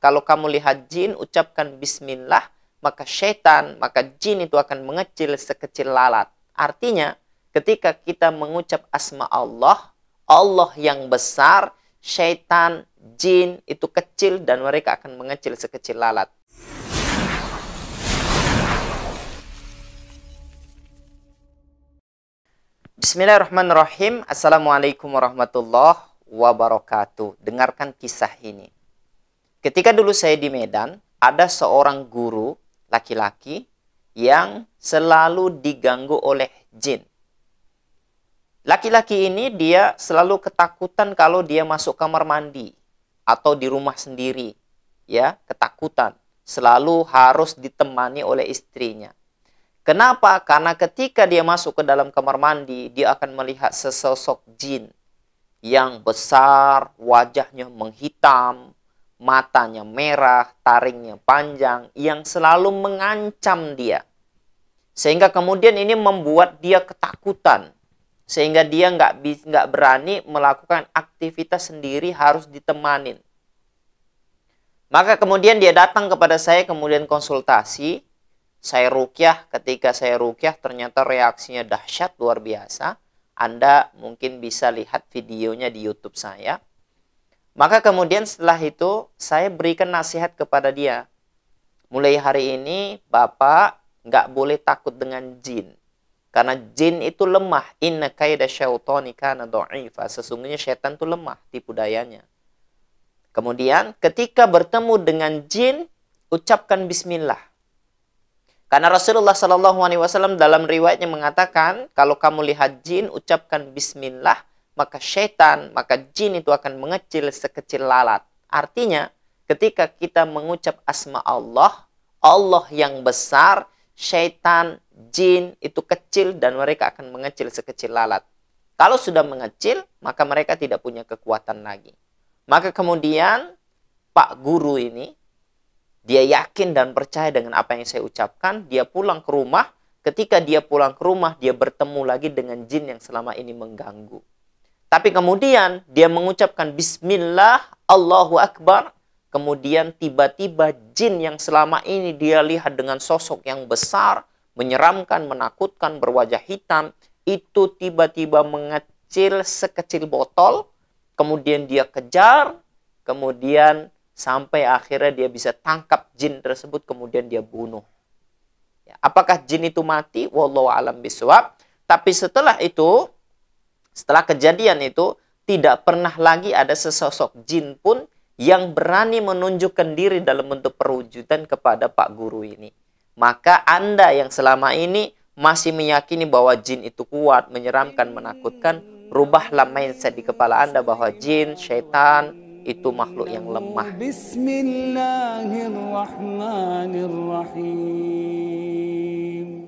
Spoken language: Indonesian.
kalau kamu lihat jin, ucapkan bismillah, maka syaitan, maka jin itu akan mengecil sekecil lalat. Artinya, ketika kita mengucap asma Allah, Allah yang besar, syaitan, jin itu kecil dan mereka akan mengecil sekecil lalat. Bismillahirrahmanirrahim. Assalamualaikum warahmatullahi wabarakatuh. Dengarkan kisah ini. Ketika dulu saya di Medan, ada seorang guru laki-laki yang selalu diganggu oleh jin. Laki-laki ini dia selalu ketakutan kalau dia masuk kamar mandi atau di rumah sendiri. Ya, ketakutan. Selalu harus ditemani oleh istrinya. Kenapa? Karena ketika dia masuk ke dalam kamar mandi, dia akan melihat sesosok jin yang besar, wajahnya menghitam, matanya merah, taringnya panjang, yang selalu mengancam dia. Sehingga kemudian ini membuat dia ketakutan. Sehingga dia nggak berani melakukan aktivitas sendiri, harus ditemanin. Maka kemudian dia datang kepada saya, kemudian konsultasi. Saya ruqyah, ketika saya ruqyah ternyata reaksinya dahsyat, luar biasa. Anda mungkin bisa lihat videonya di YouTube saya. Maka kemudian setelah itu saya berikan nasihat kepada dia. Mulai hari ini Bapak nggak boleh takut dengan jin. Karena jin itu lemah. Inna kaida syaitani kana dha'ifa. Sesungguhnya syaitan itu lemah tipu dayanya. Kemudian ketika bertemu dengan jin, ucapkan bismillah. Karena Rasulullah SAW dalam riwayatnya mengatakan, kalau kamu lihat jin, ucapkan bismillah, maka syaitan, maka jin itu akan mengecil sekecil lalat. Artinya, ketika kita mengucap asma Allah, Allah yang besar, syaitan, jin itu kecil dan mereka akan mengecil sekecil lalat. Kalau sudah mengecil, maka mereka tidak punya kekuatan lagi. Maka kemudian, Pak Guru ini, dia yakin dan percaya dengan apa yang saya ucapkan. Dia pulang ke rumah. Ketika dia pulang ke rumah, dia bertemu lagi dengan jin yang selama ini mengganggu. Tapi kemudian dia mengucapkan bismillah, Allahu Akbar. Kemudian tiba-tiba jin yang selama ini dia lihat dengan sosok yang besar, menyeramkan, menakutkan, berwajah hitam, itu tiba-tiba mengecil sekecil botol. Kemudian dia kejar, kemudian sampai akhirnya dia bisa tangkap jin tersebut, kemudian dia bunuh. Ya, apakah jin itu mati? Wallahu a'lam bishawab. Tapi setelah itu, setelah kejadian itu, tidak pernah lagi ada sesosok jin pun yang berani menunjukkan diri dalam bentuk perwujudan kepada Pak Guru ini. Maka Anda yang selama ini masih meyakini bahwa jin itu kuat, menyeramkan, menakutkan, rubahlah mindset di kepala Anda bahwa jin, syaitan, itu makhluk yang lemah. Bismillahirrahmanirrahim.